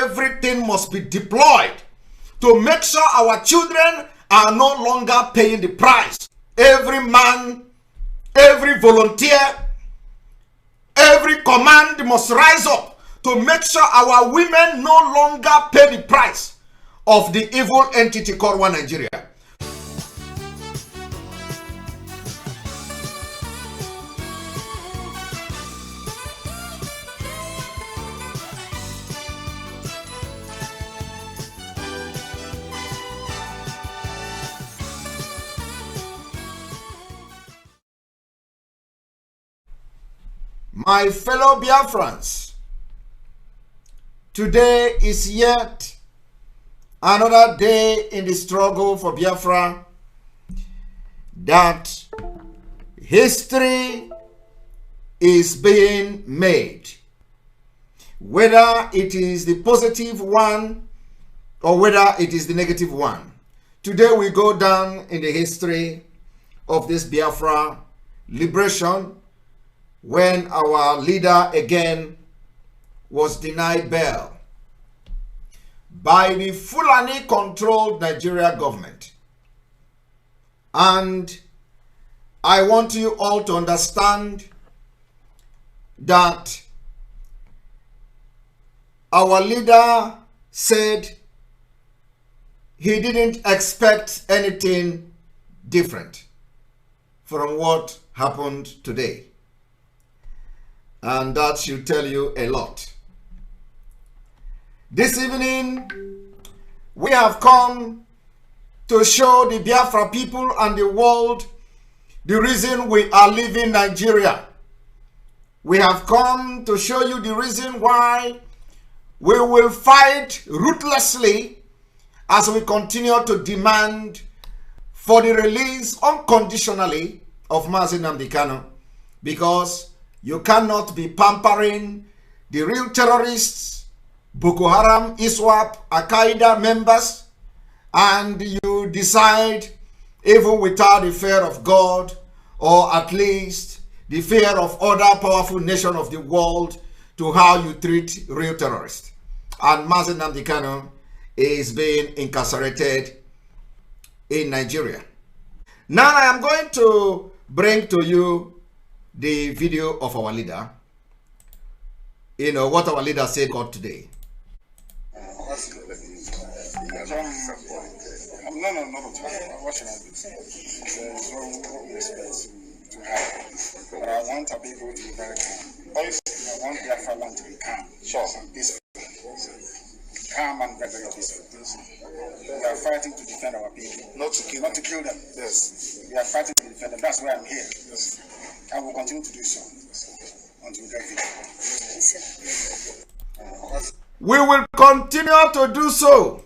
everything must be deployed to make sure our children are no longer paying the price. Every man, every volunteer, every command must rise up to make sure our women no longer pay the price of the evil entity called One Nigeria. My fellow Biafrans, today is yet another day in the struggle for Biafra that history is being made. Whether it is the positive one or whether it is the negative one. Today we go down in the history of this Biafra liberation, when our leader again was denied bail by the Fulani-controlled Nigeria government. And I want you all to understand that our leader said he didn't expect anything different from what happened today. And that should tell you a lot. This evening, we have come to show the Biafra people and the world the reason we are leaving Nigeria. We have come to show you the reason why we will fight ruthlessly as we continue to demand for the release unconditionally of Mazi Nnamdi Kanu, because you cannot be pampering the real terrorists, Boko Haram, ISWAP, Al-Qaeda members, and you decide, even without the fear of God, or at least the fear of other powerful nations of the world, to how you treat real terrorists. And Mazi Nnamdi Kanu is being incarcerated in Nigeria. Now I am going to bring to you the video of our leader. You know what our leader said God today. No. What should I do? There's no respect to have. But I want our people to be very calm. Also, I want Biafra Land to be calm, sure, and peaceful. Calm and very peaceful. We are fighting to defend our people, not to kill them. Yes. We are fighting to defend them. That's why I'm here. Yes. And we'll continue to do so until we get victory. We will continue to do so.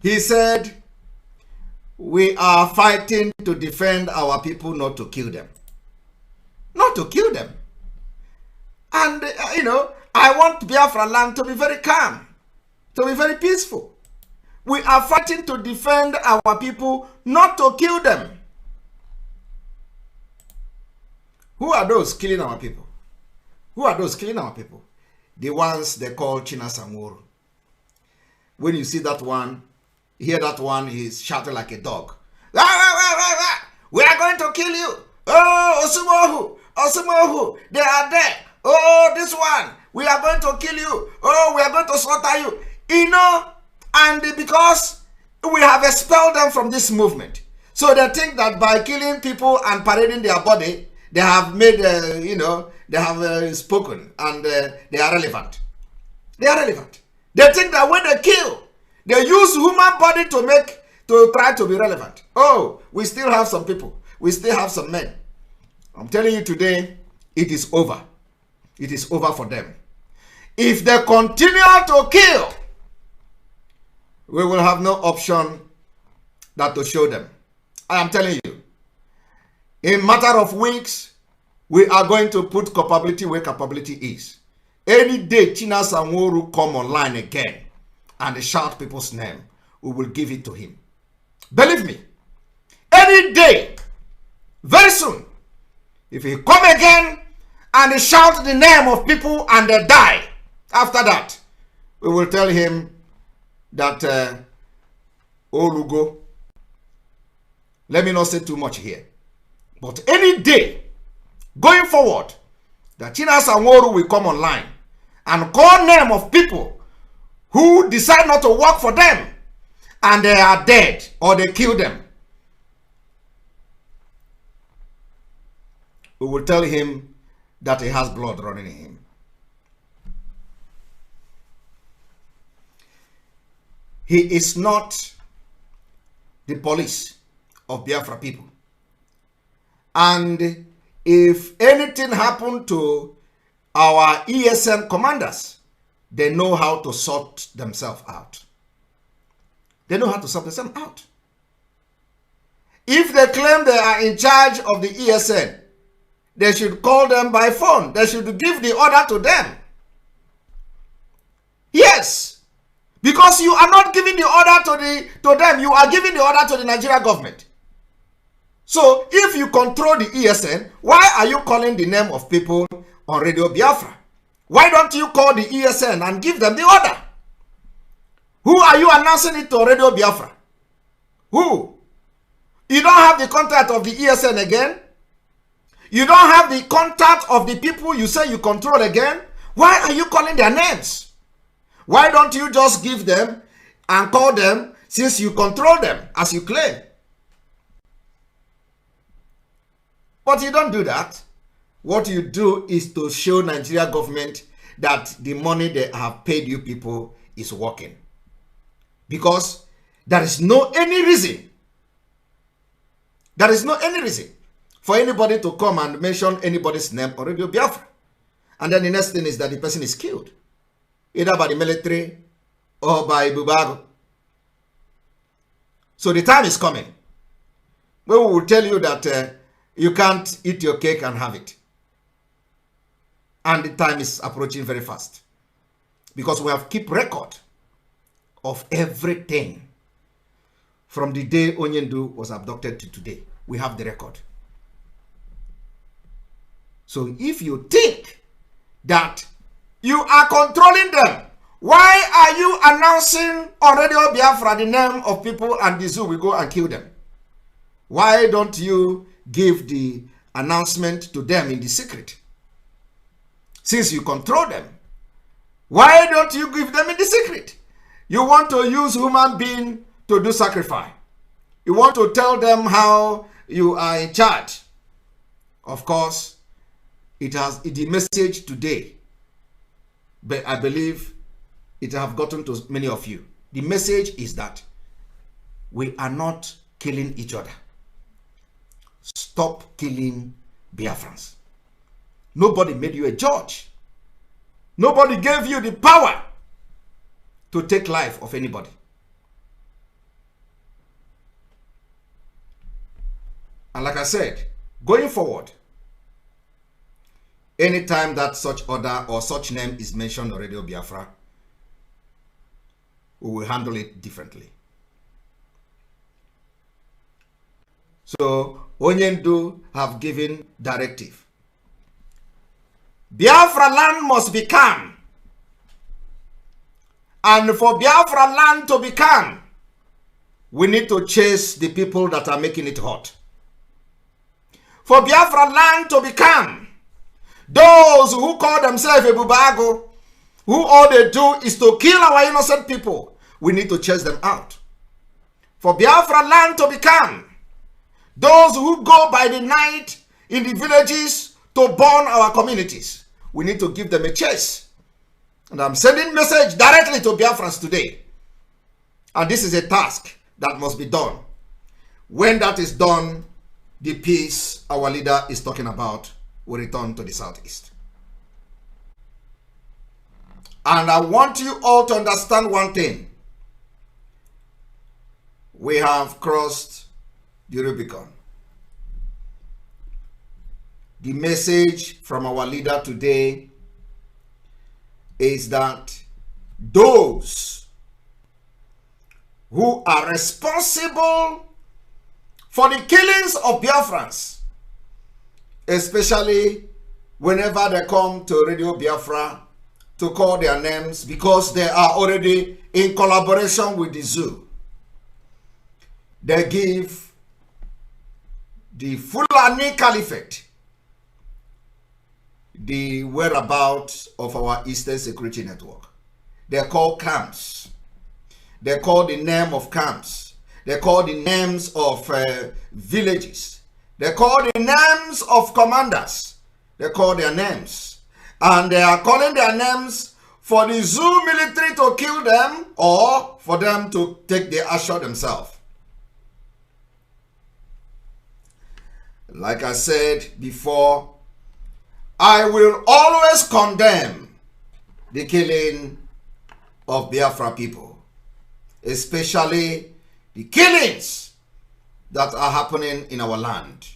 He said, we are fighting to defend our people, not to kill them. Not to kill them. And, you know, I want Biafra Land to be very calm, to be very peaceful. We are fighting to defend our people, not to kill them. Who are those killing our people? Who are those killing our people? The ones they call China Samuru. When you see that one, hear that one, he's shouting like a dog. "Ah, ah, ah, ah, ah. We are going to kill you. Oh, Osumohu, Osumohu, they are there. Oh, this one, we are going to kill you. Oh, we are going to slaughter you." You know, and because we have expelled them from this movement. So they think that by killing people and parading their body, they have made, you know, they have spoken, and they are relevant. They are relevant. They think that when they kill, they use human body to try to be relevant. Oh, we still have some people. We still have some men. I'm telling you today, it is over. It is over for them. If they continue to kill, we will have no option than to show them. I am telling you. In a matter of weeks, we are going to put capability where capability is. Any day China Samuru come online again and shout people's name, we will give it to him. Believe me, any day, very soon, if he come again and shout the name of people and they die, after that, we will tell him that Olugo, let me not say too much here, but any day going forward, that Chinasa Nworu will come online and call name of people who decide not to work for them and they are dead or they kill them. We will tell him that he has blood running in him. He is not the police of Biafra people. And if anything happened to our ESN commanders, they know how to sort themselves out. They know how to sort themselves out. If they claim they are in charge of the ESN, they should call them by phone. They should give the order to them. Yes. Because you are not giving the order to them. You are giving the order to the Nigeria government. So if you control the ESN, why are you calling the name of people on Radio Biafra? Why don't you call the ESN and give them the order? Who are you announcing it to Radio Biafra? Who? You don't have the contact of the ESN again? You don't have the contact of the people you say you control again? Why are you calling their names? Why don't you just give them and call them since you control them as you claim? But you don't do that. What you do is to show Nigeria government that the money they have paid you people is working. Because there is no any reason. There is no any reason for anybody to come and mention anybody's name on Radio Biafra. And then the next thing is that the person is killed. Either by the military or by Bubago. So the time is coming where we will tell you that you can't eat your cake and have it. And the time is approaching very fast. Because we have kept record of everything from the day Onyendu was abducted to today. We have the record. So if you think that you are controlling them, why are you announcing on Radio Biafra the name of people and the zoo will go and kill them? Why don't you give the announcement to them in the secret? Since you control them, why don't you give them in the secret? You want to use human being to do sacrifice. You want to tell them how you are in charge. Of course, it has the message today, but I believe it have gotten to many of you. The message is that we are not killing each other. Stop killing Biafrans. Nobody made you a judge. Nobody gave you the power to take life of anybody. And like I said, going forward, anytime that such order or such name is mentioned on Radio Biafra, we will handle it differently. So, Onyendu have given directive. Biafra land must be calm. And for Biafra land to be calm, we need to chase the people that are making it hot. For Biafra land to be calm, those who call themselves a Bubago, who all they do is to kill our innocent people, we need to chase them out. For Biafra land to be calm, those who go by the night in the villages to burn our communities, we need to give them a chase. And I'm sending message directly to Biafrans today. And this is a task that must be done. When that is done, the peace our leader is talking about will return to the southeast. And I want you all to understand one thing. We have crossed the Rubicon. The message from our leader today is that those who are responsible for the killings of Biafrans, especially whenever they come to Radio Biafra to call their names because they are already in collaboration with the zoo. They give the Fulani Caliphate the whereabouts of our Eastern Security Network. They call camps. They call the name of camps. They call the names of villages. They call the names of commanders. They call their names. And they are calling their names for the zoo military to kill them or for them to take the action themselves. Like I said before, I will always condemn the killing of Biafra people, especially the killings that are happening in our land,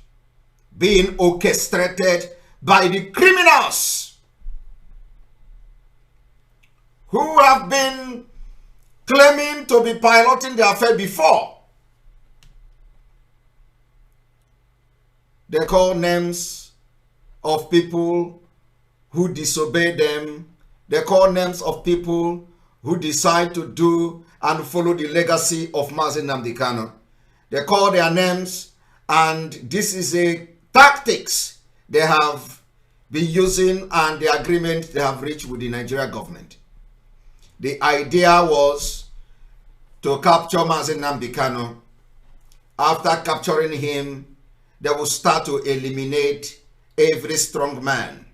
being orchestrated by the criminals who have been claiming to be piloting the affair before. They call names of people who disobey them. They call names of people who decide to do and follow the legacy of Mazi Nnamdi Kanu. They call their names, and this is a tactics they have been using and the agreement they have reached with the Nigeria government. The idea was to capture Mazi Nnamdi Kanu. After capturing him, they will start to eliminate every strong man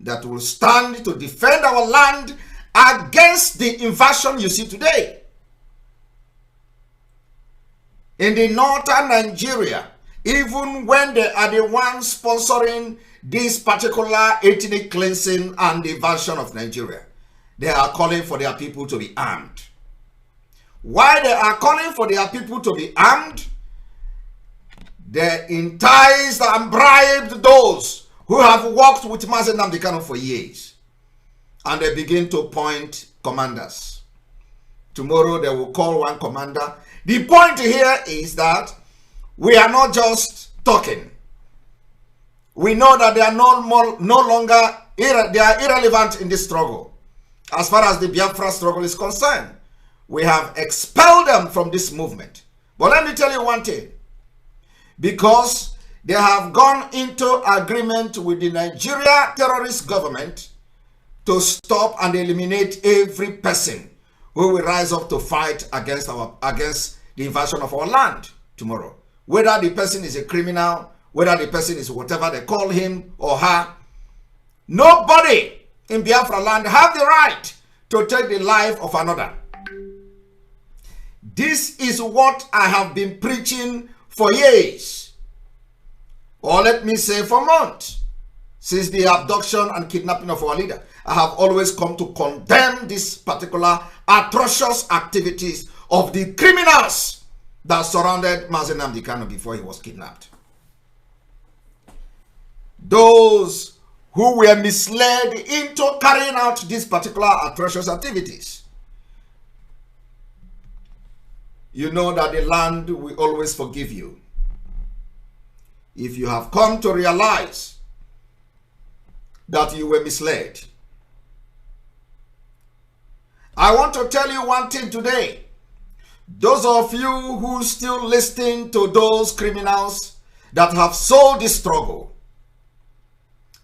that will stand to defend our land against the invasion you see today. In the northern Nigeria, even when they are the ones sponsoring this particular ethnic cleansing and invasion of Nigeria, they are calling for their people to be armed. Why they are calling for their people to be armed? They enticed and bribed those who have worked with Mazi Nnamdi Kanu for years. And they begin to point commanders. Tomorrow they will call one commander. The point here is that we are not just talking. We know that they are no longer they are irrelevant in this struggle. As far as the Biafra struggle is concerned, we have expelled them from this movement. But let me tell you one thing. Because they have gone into agreement with the Nigeria terrorist government to stop and eliminate every person who will rise up to fight against the invasion of our land tomorrow. Whether the person is a criminal, whether the person is whatever they call him or her, nobody in Biafra land have the right to take the life of another. This is what I have been preaching for years, or let me say for months, since the abduction and kidnapping of our leader. I have always come to condemn this particular atrocious activities of the criminals that surrounded Mazi Nnamdi Kanu before he was kidnapped. Those who were misled into carrying out these particular atrocious activities. You know that the land will always forgive you. If you have come to realize that you were misled. I want to tell you one thing today. Those of you who still listen to those criminals that have sold this struggle,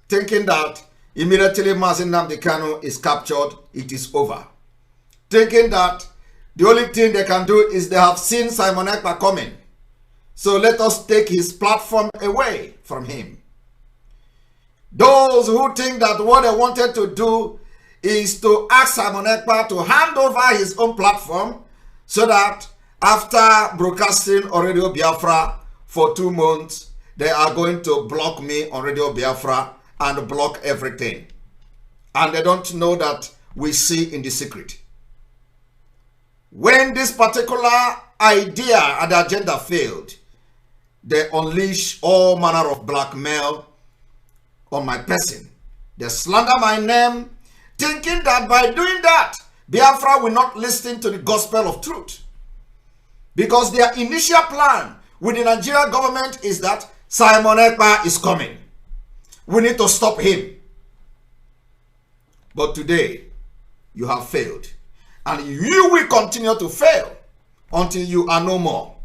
thinking that immediately Mazi Nnamdi Kanu is captured, it is over. Thinking that the only thing they can do is they have seen Simon Ekpa coming. So let us take his platform away from him. Those who think that what they wanted to do is to ask Simon Ekpa to hand over his own platform so that after broadcasting on Radio Biafra for 2 months, they are going to block me on Radio Biafra and block everything. And they don't know that we see in the secret. When this particular idea and agenda failed, they unleash all manner of blackmail on my person. They slander my name, thinking that by doing that, Biafra will not listen to the gospel of truth. Because their initial plan with the Nigerian government is that Simon Ekpa is coming. We need to stop him. But today, you have failed. And you will continue to fail until you are no more.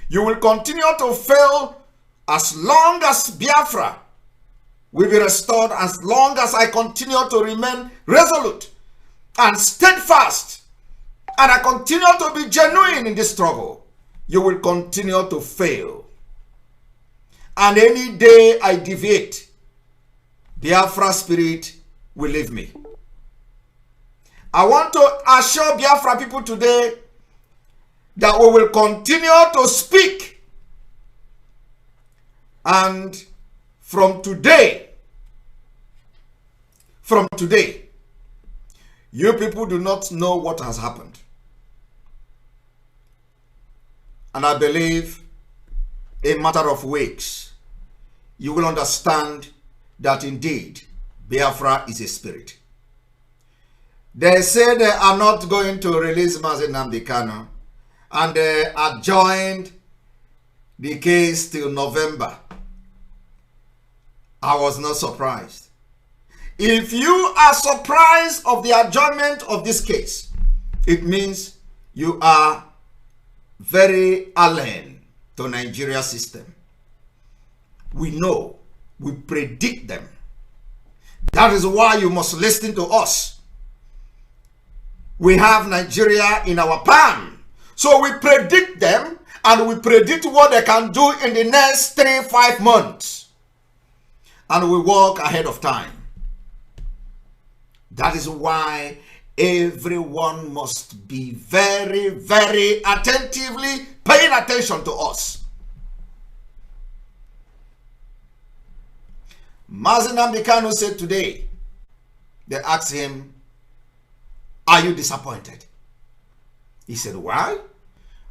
You will continue to fail as long as Biafra will be restored, as long as I continue to remain resolute and steadfast, and I continue to be genuine in this struggle. You will continue to fail. And any day I deviate, Biafra spirit will leave me. I want to assure Biafra people today that we will continue to speak. And from today, you people do not know what has happened. And I believe in a matter of weeks, you will understand that indeed Biafra is a spirit. They say they are not going to release Mazi Nnamdi Kanu, and they adjourned the case till November. I was not surprised. If you are surprised of the adjournment of this case, it means you are very alien to Nigeria system. We know, we predict them. That is why you must listen to us. We have Nigeria in our palm. So we predict them, and we predict what they can do in the next 3-5 months. And we walk ahead of time. That is why everyone must be very, very attentively paying attention to us. Mazi Nnamdi Kanu said today, they asked him, "Are you disappointed?" He said, "Why?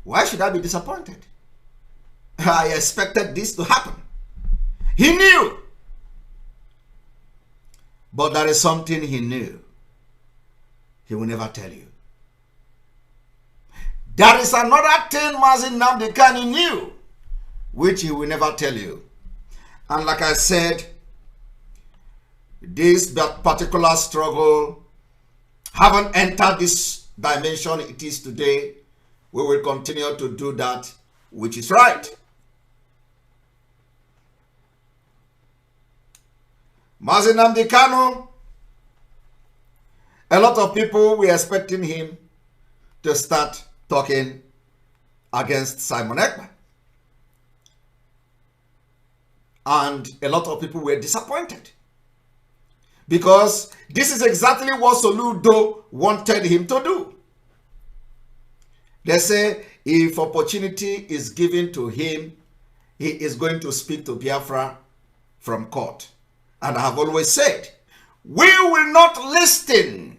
Why should I be disappointed? I expected this to happen." He knew. But there is something he knew. He will never tell you. There is another thing Mazi Nnamdi Kanu knew, which he will never tell you. And like I said, this particular struggle haven't entered this dimension it is today. We will continue to do that which is right. Mazi Nnamdi Kanu, a lot of people were expecting him to start talking against Simon Ekpa. And a lot of people were disappointed, because this is exactly what Soludo wanted him to do. They say if opportunity is given to him, he is going to speak to Biafra from court. And I have always said, we will not listen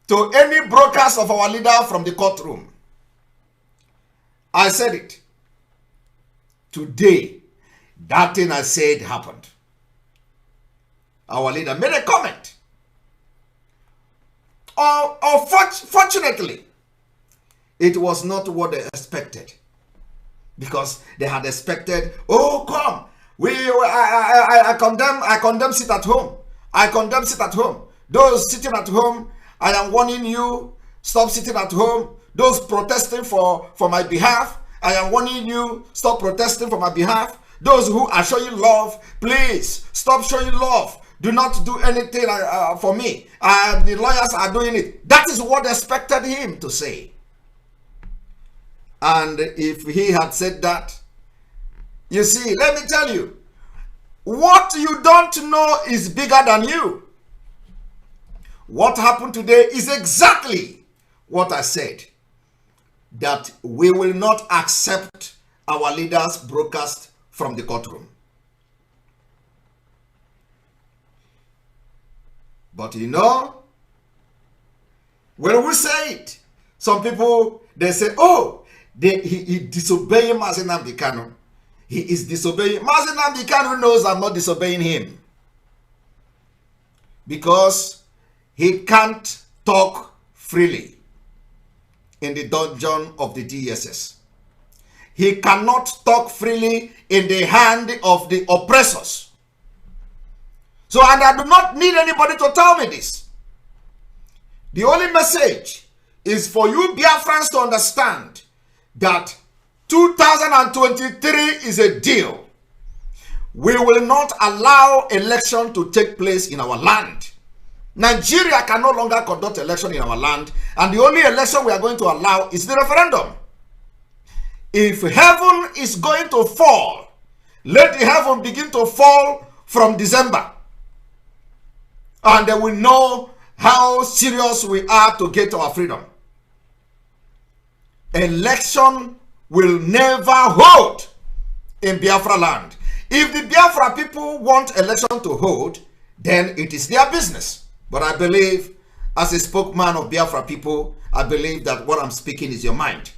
to any broadcast of our leader from the courtroom. I said it. Today, that thing I said happened. Our leader made a comment. Fortunately, it was not what they expected. Because they had expected, oh, come. I condemn sit at home. I condemn sit at home. Those sitting at home, I am warning you, stop sitting at home. Those protesting for my behalf, I am warning you, stop protesting for my behalf. Those who are showing love, please stop showing love. Do not do anything for me. The lawyers are doing it. That is what they expected him to say. And if he had said that, you see, let me tell you, what you don't know is bigger than you. What happened today is exactly what I said, that we will not accept our leaders' broadcast from the courtroom. But you know, when we say it, some people, they say, oh, he disobeying Mazi Nnamdi Kanu. He is disobeying. Mazi Nnamdi Kanu knows I'm not disobeying him, because he can't talk freely in the dungeon of the DSS. He cannot talk freely in the hand of the oppressors. So, and I do not need anybody to tell me this. The only message is for you Biafrans to understand that 2023 is a deal. We will not allow election to take place in our land. Nigeria can no longer conduct election in our land, and the only election we are going to allow is the referendum. If heaven is going to fall, let the heaven begin to fall from December, and then we know how serious we are to get our freedom. Election will never hold in Biafra land. If the Biafra people want election to hold, then it is their business. But I believe, as a spokesman of Biafra people, I believe that what I'm speaking is your mind.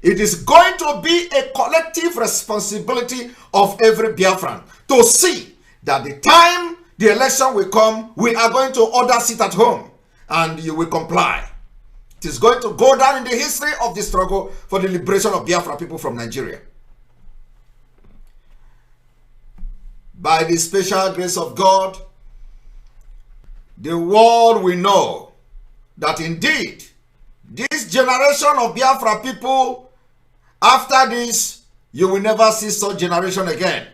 It is going to be a collective responsibility of every Biafran to see that the time the election will come, we are going to order sit at home and you will comply. It is going to go down in the history of the struggle for the liberation of Biafra people from Nigeria. By the special grace of God, the world will know that indeed this generation of Biafra people, after this, you will never see such generation again.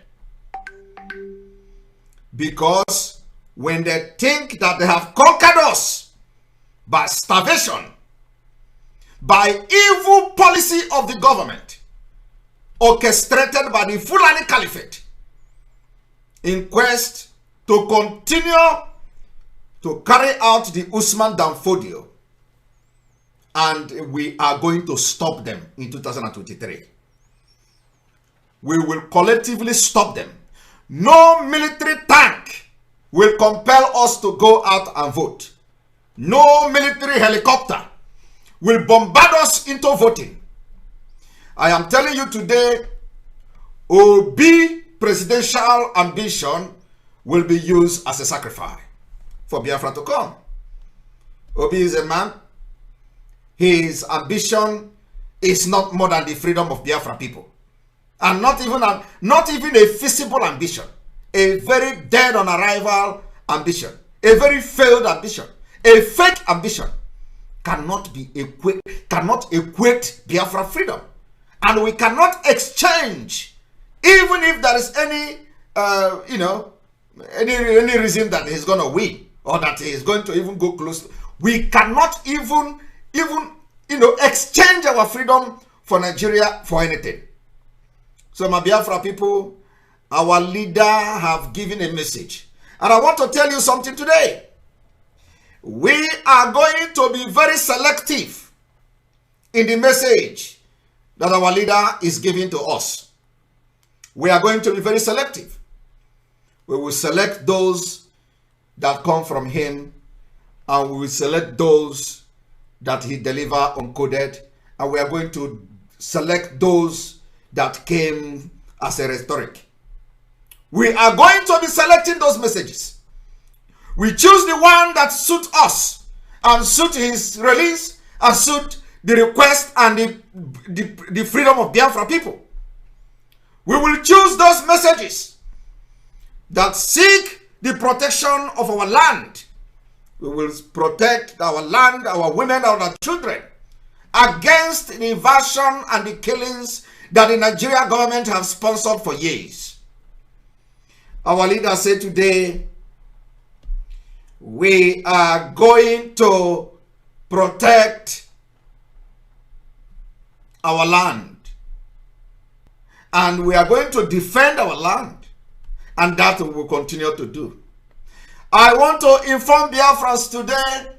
Because when they think that they have conquered us by starvation, by evil policy of the government, orchestrated by the Fulani Caliphate, in quest to continue to carry out the Usman Danfodio, and we are going to stop them in 2023. We will collectively stop them. No military tank will compel us to go out and vote. No military helicopter will bombard us into voting. I am telling you today, Obi presidential ambition will be used as a sacrifice for Biafra to come. Obi is a man. His ambition is not more than the freedom of Biafra people. And not even a feasible ambition. A very dead on arrival ambition. A very failed ambition. A fake ambition cannot equate Biafra freedom. And we cannot exchange, even if there is any reason that he's going to win or that he is going to even go close. We cannot even exchange our freedom for Nigeria for anything. So my Biafra people, our leader have given a message. And I want to tell you something today. We are going to be very selective in the message that our leader is giving to us. We are going to be very selective. We will select those that come from him, and we will select those that he deliver uncoded, and we are going to select those that came as a rhetoric. We are going to be selecting those messages. We choose the one that suits us and suit his release and suit the request and the freedom of Biafra people. We will choose those messages that seek the protection of our land. We will protect our land, our women, our children against the invasion and the killings that the Nigerian government have sponsored for years. Our leader said today, we are going to protect our land. And we are going to defend our land. And that we will continue to do. I want to inform Biafrans today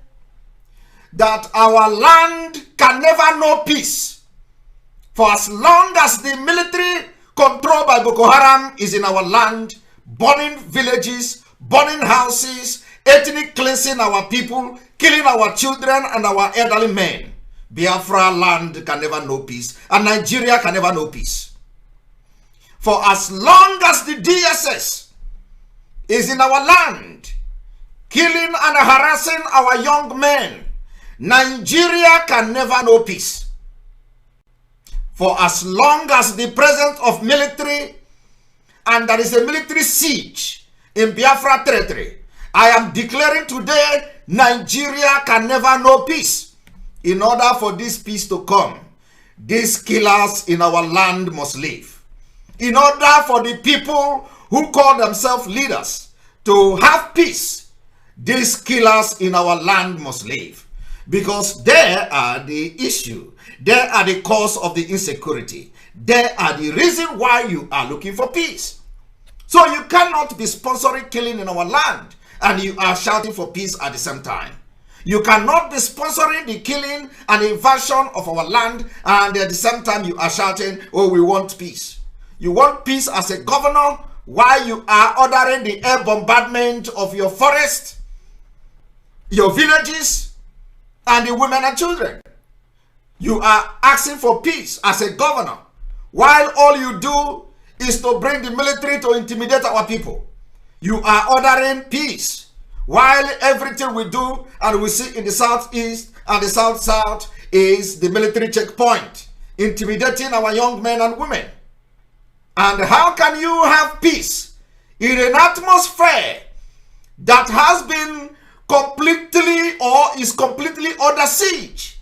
that our land can never know peace. For as long as the military controlled by Boko Haram is in our land, burning villages, burning houses, ethnic cleansing our people, killing our children and our elderly men, Biafra land can never know peace, and Nigeria can never know peace. For as long as the DSS is in our land, killing and harassing our young men, Nigeria can never know peace. For as long as the presence of military and there is a military siege in Biafra territory, I am declaring today, Nigeria can never know peace. In order for this peace to come, these killers in our land must live. In order for the people who call themselves leaders to have peace, these killers in our land must live. Because they are the issue. They are the cause of the insecurity. They are the reason why you are looking for peace. So you cannot be sponsoring killing in our land and you are shouting for peace at the same time. You cannot be sponsoring the killing and invasion of our land and at the same time you are shouting, oh, we want peace. You want peace as a governor while you are ordering the air bombardment of your forest, your villages, and the women and children. You are asking for peace as a governor while all you do is to bring the military to intimidate our people. You are ordering peace while everything we do and we see in the southeast and the south is the military checkpoint, intimidating our young men and women. And how can you have peace in an atmosphere that has been completely or is completely under siege?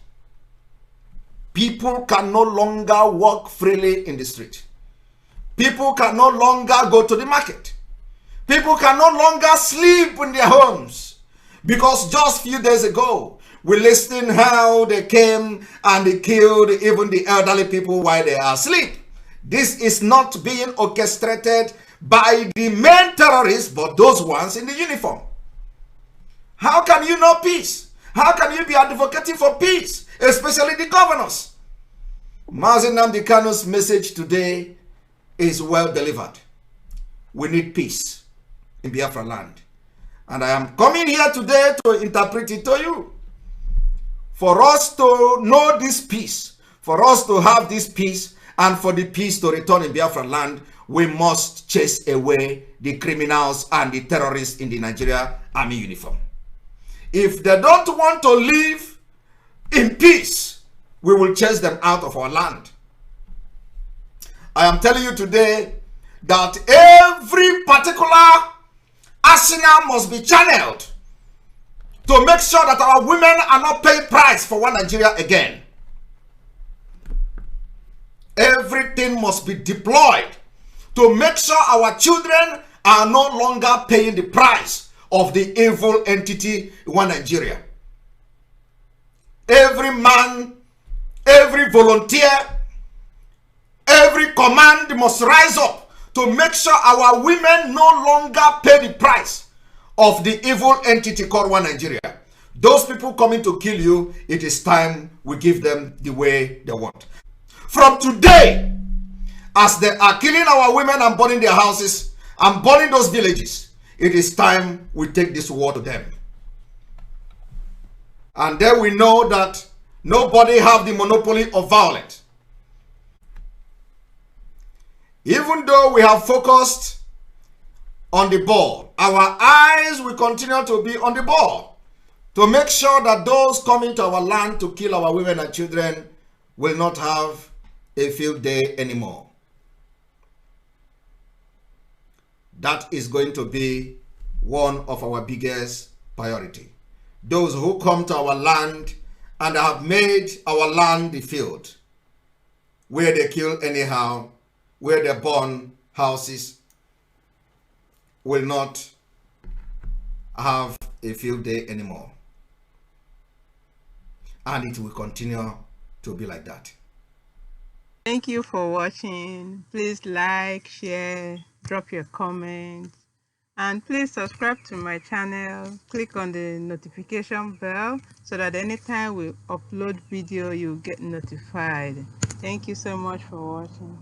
People can no longer walk freely in the street. People can no longer go to the market. People can no longer sleep in their homes. Because just a few days ago, we listened how they came and they killed even the elderly people while they are asleep. This is not being orchestrated by the main terrorists, but those ones in the uniform. How can you know peace? How can you be advocating for peace, especially the governors? Mazi Nnamdi Kanu's message today is well delivered. We need peace in Biafra land. And I am coming here today to interpret it to you. For us to know this peace, for us to have this peace, and for the peace to return in Biafra land, we must chase away the criminals and the terrorists in the Nigeria army uniform. If they don't want to live in peace, we will chase them out of our land. I am telling you today that every particular arsenal must be channeled to make sure that our women are not paying price for one Nigeria again. Everything must be deployed to make sure our children are no longer paying the price of the evil entity one Nigeria. Every man, every volunteer, every command must rise up to make sure our women no longer pay the price of the evil entity called one Nigeria. Those people coming to kill you, it is time we give them the way they want. From today, as they are killing our women and burning their houses and burning those villages, it is time we take this war to them. And then we know that nobody have the monopoly of violence. Even though we have focused on the ball, our eyes will continue to be on the ball to make sure that those coming to our land to kill our women and children will not have a field day anymore. That is going to be one of our biggest priority. Those who come to our land and have made our land the field where they kill anyhow, where they burn houses, will not have a field day anymore. And it will continue to be like that. Thank you for watching. Please like, share, drop your comments, and please subscribe to my channel. Click on the notification bell so that anytime we upload video, you get notified. Thank you so much for watching.